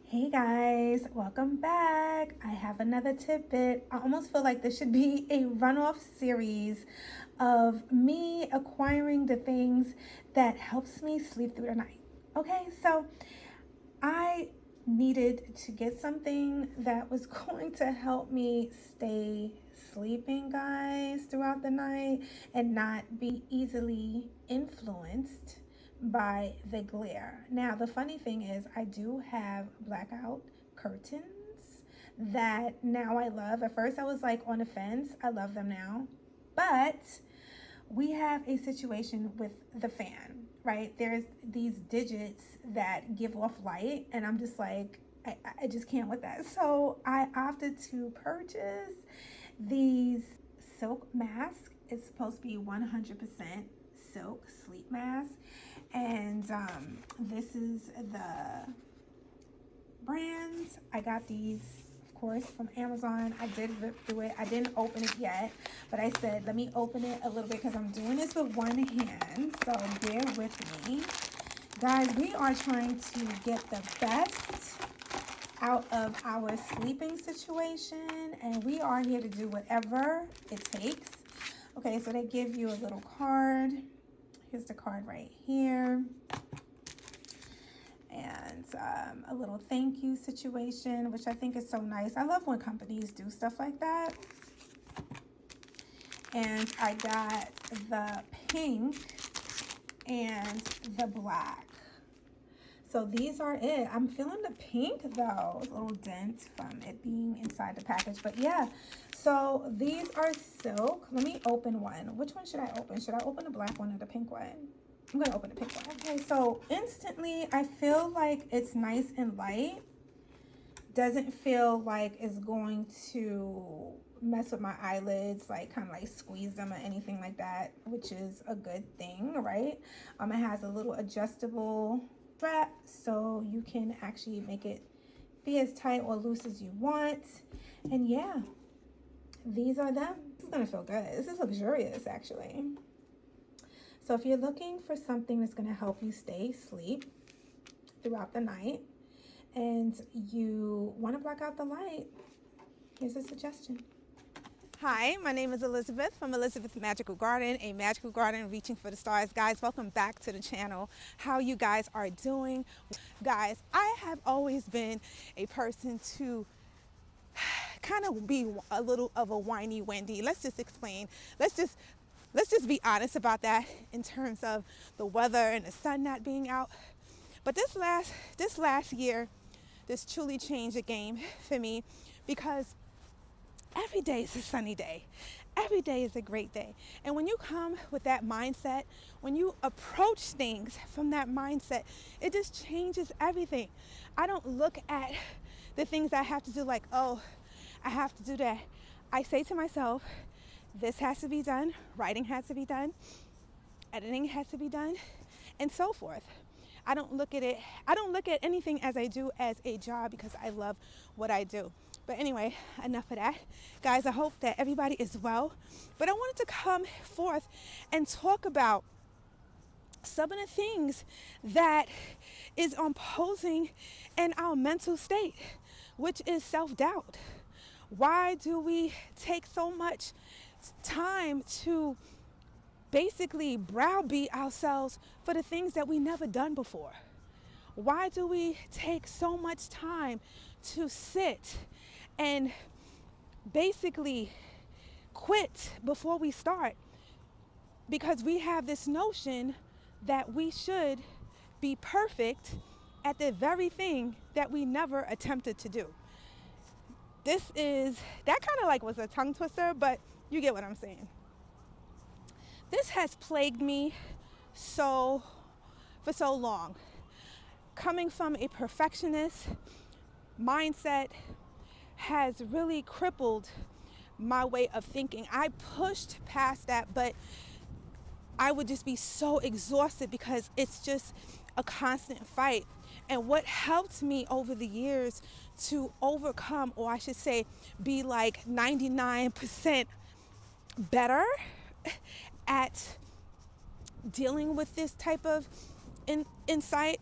Hey guys, welcome back. I have another tidbit. I almost feel like this should be a runoff series of me acquiring the things that helps me sleep through the night. Okay, so I needed to get something that was going to help me stay sleeping, guys, throughout the night and not be easily influenced by the glare. Now, the funny thing is, I do have blackout curtains that now I love. At first, I was like on the fence. I love them now. But we have a situation with the fan, right? There's these digits that give off light, and I'm just like, I just can't with that. So I opted to purchase these silk masks. It's supposed to be 100% silk sleep mask, and this is the brand. I got these, of course, from Amazon. I did rip through it. I didn't open it yet, but I said let me open it a little bit because I'm doing this with one hand, so bear with me, guys. We are trying to get the best out of our sleeping situation, and we are here to do whatever it takes. Okay, so they give you a little card. Here's the card right here, and a little thank you situation, which I think is so nice. I love when companies do stuff like that. And I got the pink and the black. So these are it. I'm feeling the pink though, a little dent from it being inside the package. But yeah, so these are silk. Let me open one. Which one should I open? Should I open the black one or the pink one? I'm gonna open the pink one. Okay, so instantly I feel like it's nice and light. Doesn't feel like it's going to mess with my eyelids, like kind of like squeeze them or anything like that, which is a good thing, right? It has a little adjustable strap, so you can actually make it be as tight or loose as you want. And yeah, these are them. This is gonna feel good. This is luxurious, actually. So if you're looking for something that's gonna help you stay asleep throughout the night and you want to block out the light, here's a suggestion. Hi, my name is Elizabeth from Elizabeth's Magical Garden, a magical garden reaching for the stars. Guys, welcome back to the channel. How you guys are doing? Guys, I have always been a person to kind of be a little of a whiny Wendy. Let's just explain. Let's just be honest about that in terms of the weather and the sun not being out. But this last year, this truly changed the game for me, because every day is a sunny day. Every day is a great day. And when you come with that mindset, when you approach things from that mindset, it just changes everything. I don't look at the things I have to do like, oh, I have to do that. I say to myself, this has to be done, writing has to be done, editing has to be done, and so forth. I don't look at anything as I do as a job, because I love what I do. But anyway, enough of that. Guys, I hope that everybody is well. But I wanted to come forth and talk about some of the things that is imposing in our mental state, which is self-doubt. Why do we take so much time to basically browbeat ourselves for the things that we never done before? Why do we take so much time to sit and basically quit before we start? Because we have this notion that we should be perfect at the very thing that we never attempted to do. That kind of like was a tongue twister, but you get what I'm saying. This has plagued me for so long. Coming from a perfectionist mindset has really crippled my way of thinking. I pushed past that, but I would just be so exhausted because it's just a constant fight. And what helped me over the years to overcome, or I should say, be like 99% better at dealing with this type of insight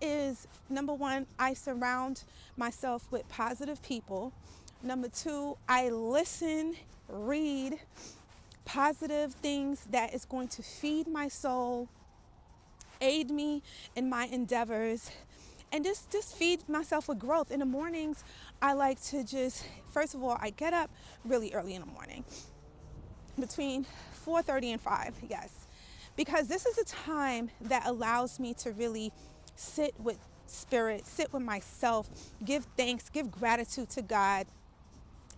is, number one, I surround myself with positive people. Number two, I listen, read positive things that is going to feed my soul, aid me in my endeavors, and just feed myself with growth. In the mornings, I like to just, first of all, I get up really early in the morning, between 4:30 and 5, yes, because this is a time that allows me to really sit with spirit, sit with myself, give thanks, give gratitude to God,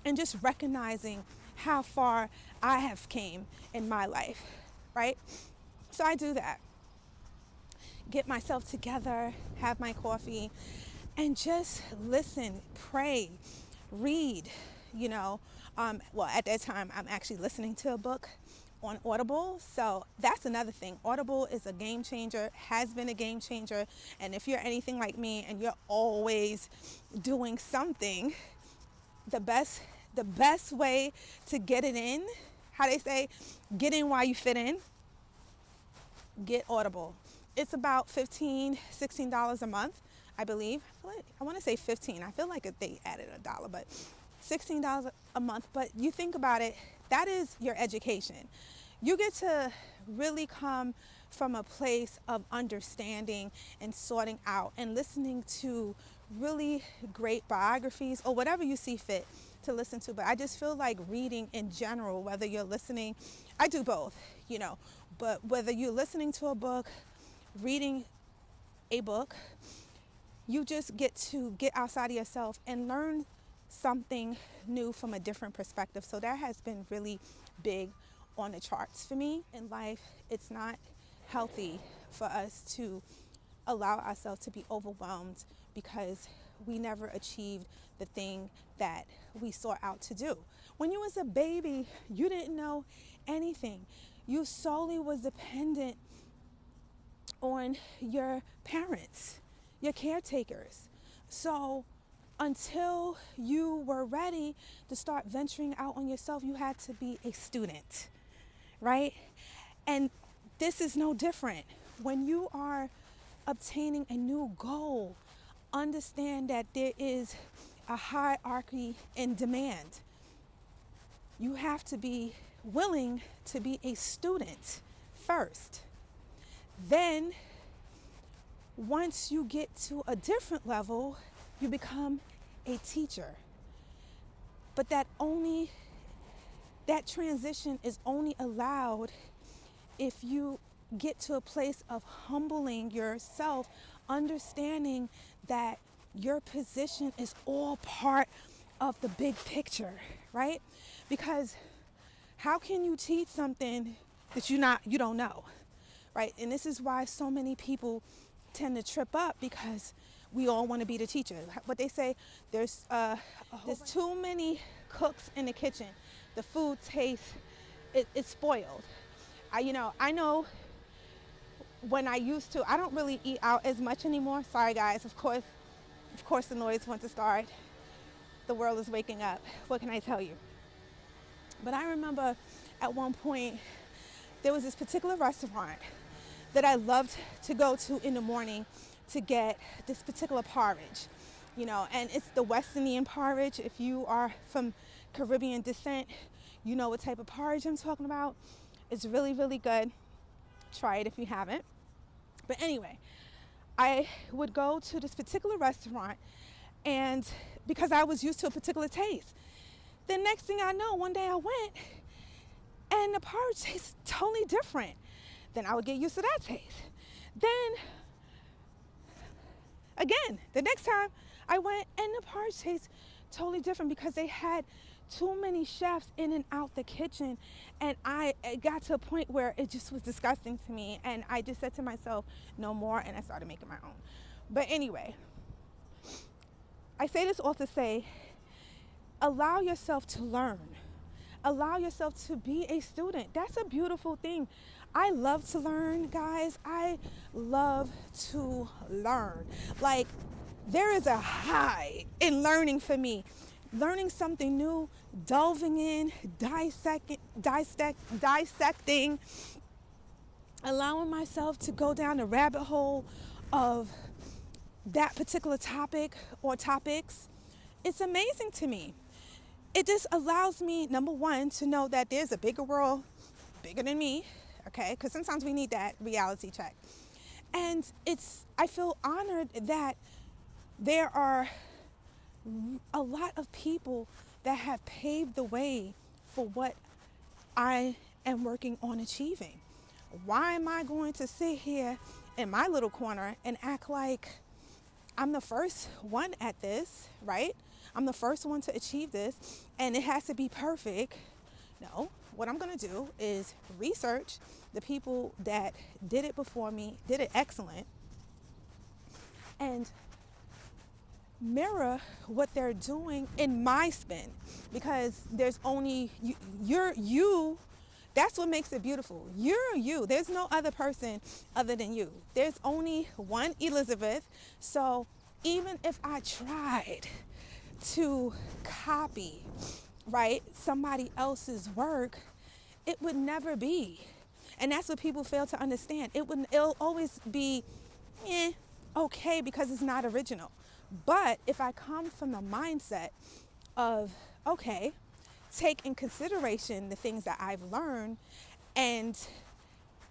and just recognizing how far I have came in my life, right? So I do that. Get myself together, have my coffee, and just listen, pray, read, you know. Well, at that time, I'm actually listening to a book on Audible. So that's another thing. Audible is a game changer, has been a game changer. And if you're anything like me and you're always doing something, the best way to get it in, how they say, get in while you fit in, get Audible. It's about $15-16 a month, I believe. I want to say 15. I feel like they added $1, but $16 a month. But you think about it, that is your education. You get to really come from a place of understanding and sorting out and listening to really great biographies or whatever you see fit to listen to. But I just feel like reading in general, whether you're listening, I do both, you know, but whether you're listening to a book, reading a book, you just get to get outside of yourself and learn something new from a different perspective. So that has been really big on the charts for me in life. It's not healthy for us to allow ourselves to be overwhelmed because we never achieved the thing that we sought out to do. When you was a baby, you didn't know anything. You solely was dependent on your parents, your caretakers. So until you were ready to start venturing out on yourself, you had to be a student, right? And this is no different. When you are obtaining a new goal, understand that there is a hierarchy in demand. You have to be willing to be a student first. Then, once you get to a different level, you become a teacher. But that transition is only allowed if you get to a place of humbling yourself, understanding that your position is all part of the big picture, right? Because how can you teach something that you don't know, right? And this is why so many people tend to trip up, because we all want to be the teacher. What they say, there's too many cooks in the kitchen. The food tastes, it's spoiled. I know when I used to, I don't really eat out as much anymore. Sorry guys, of course the noise wants to start. The world is waking up. What can I tell you? But I remember at one point, there was this particular restaurant that I loved to go to in the morning to get this particular porridge, and it's the West Indian porridge. If you are from Caribbean descent, you know what type of porridge I'm talking about. It's really, really good. Try it if you haven't. But anyway, I would go to this particular restaurant, and because I was used to a particular taste, the next thing I know, one day I went and the porridge tastes totally different. Then I would get used to that taste. Then again, the next time I went and the porridge tastes totally different, because they had too many chefs in and out the kitchen, and it got to a point where it just was disgusting to me, and I just said to myself, no more, and I started making my own. But anyway, I say this all to say, allow yourself to learn. Allow yourself to be a student. That's a beautiful thing. I love to learn, guys. I love to learn. Like, there is a high in learning for me. Learning something new, delving in, dissecting, allowing myself to go down the rabbit hole of that particular topic or topics, it's amazing to me. It just allows me, number one, to know that there's a bigger world, bigger than me, okay? Because sometimes we need that reality check. And I feel honored that there are a lot of people that have paved the way for what I am working on achieving. Why am I going to sit here in my little corner and act like I'm the first one at this, right? I'm the first one to achieve this and it has to be perfect. No, what I'm going to do is research the people that did it before me, did it excellent, and mirror what they're doing in my spin, because there's only you. That's what makes it beautiful. You're you. There's no other person other than you. There's only one Elizabeth. So even if I tried to copy, right, somebody else's work, it would never be. And that's what people fail to understand. It'll always be okay because it's not original. But if I come from the mindset of, okay, take in consideration the things that I've learned and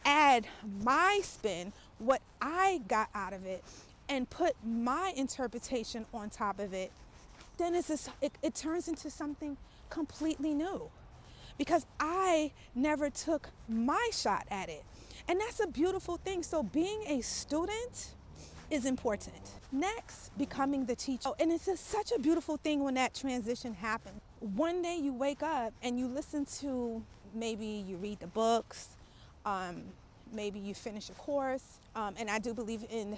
add my spin, what I got out of it, and put my interpretation on top of it, then it turns into something completely new, because I never took my shot at it. And that's a beautiful thing. So being a student is important. Next, becoming the teacher. Oh, and it's just such a beautiful thing when that transition happens. One day you wake up and you listen to, maybe you read the books, maybe you finish a course, and I do believe in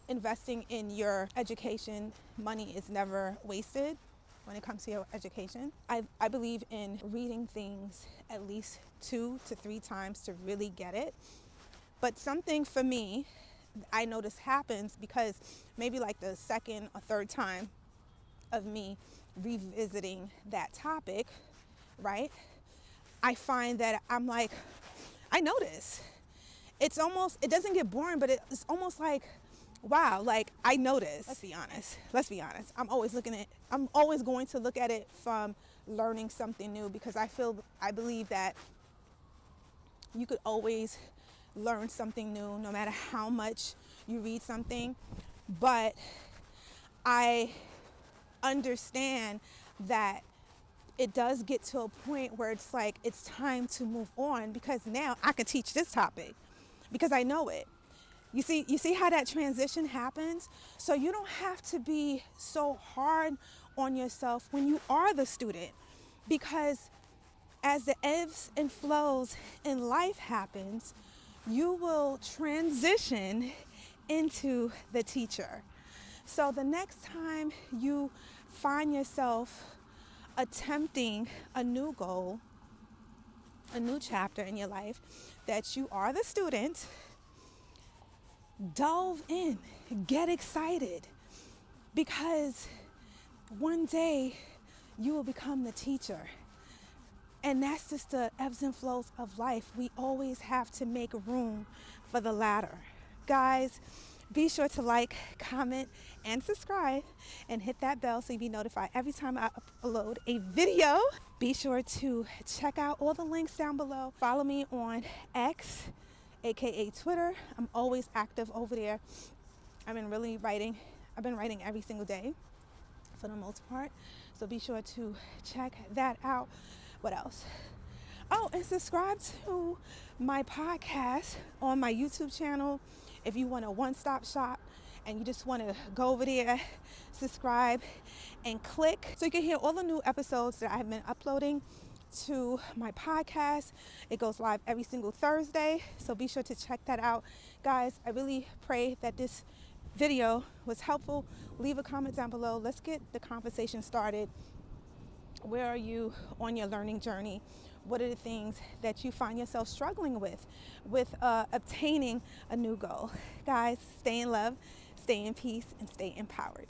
investing in your education. Money is never wasted when it comes to your education. I believe in reading things at least 2 to 3 times to really get it. But something for me, I notice happens because maybe like the second or third time of me revisiting that topic, right? I find that I'm like, I notice. It doesn't get boring, but it's almost like, wow, like I notice. Let's be honest. I'm always going to look at it from learning something new, because I believe that you could always learn something new no matter how much you read something. But I understand that it does get to a point where it's like it's time to move on, because now I can teach this topic because I know it. You see how that transition happens? So you don't have to be so hard on yourself when you are the student, because as the ebbs and flows in life happens, you will transition into the teacher. So the next time you find yourself attempting a new goal, a new chapter in your life, that you are the student, delve in, get excited, because one day you will become the teacher. And that's just the ebbs and flows of life. We always have to make room for the latter. Guys, be sure to like, comment, and subscribe, and hit that bell so you'll be notified every time I upload a video. Be sure to check out all the links down below. Follow me on X, aka Twitter. I'm always active over there. I've been writing every single day for the most part. So be sure to check that out. What else? Oh, and subscribe to my podcast on my YouTube channel. If you want a one-stop shop and you just want to go over there, subscribe and click so you can hear all the new episodes that I've been uploading to my podcast. It goes live every single Thursday, so be sure to check that out. Guys, I really pray that this video was helpful. Leave a comment down below. Let's get the conversation started. Where are you on your learning journey? What are the things that you find yourself struggling with obtaining a new goal? Guys, stay in love, stay in peace, and stay empowered.